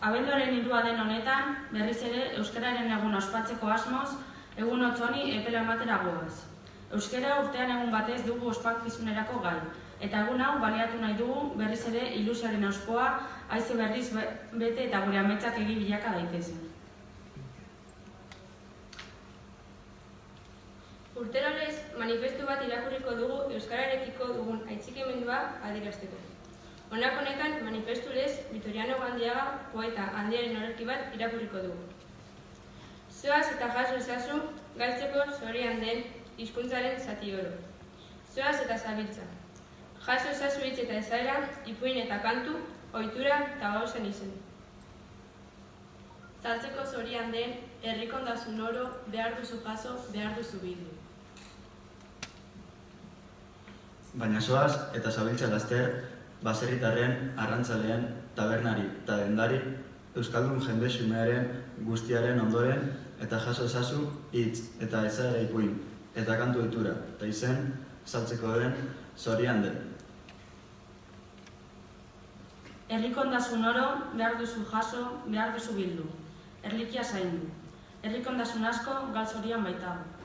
Abenduaren 3 den honetan, berriz ere euskararen egun ospatzeko asmoz, egun otzoni epela ematera goaz. Euskara urtean egun batez dugu ospakizunerako gai, eta egun hau baliatu nahi dugu berriz ere ilusioaren auspoa haize berriz bete eta gure ametsak egi bilaka daitezen. Urterolez, manifestu bat irakurriko dugu euskararekiko dugun aitzikimendua adierazteko. Honako honetan, manifestulez, Vitoriano Gandiaga, poeta handiaren olerki bat irakurriko dugu. Zoaz eta jaso ezazu, galtzeko zorian den hizkuntzaren zati oro. Zoaz eta zabiltza. Jaso ezazu hitz eta ezaera, ipuin eta kantu, ohitura eta gauzen izen. Zaltzeko zorian den, herrikondasun oro, behar duzu jaso, behar duzu bildu. Baina zoaz eta zabiltza laster, baserritarren, arrantzaleen, tabernari eta dendari, euskaldun jende xumearen guztiaren ondoren, eta jaso ezazu hitz eta ezaera ipuin, eta kantu ohitura, eta izen, saltzeko den, zorian den. Herrikondasun oro, behar duzu jaso, behar duzu bildu. Erlikia zaindu. Herrikondasun asko gal zorian baitago.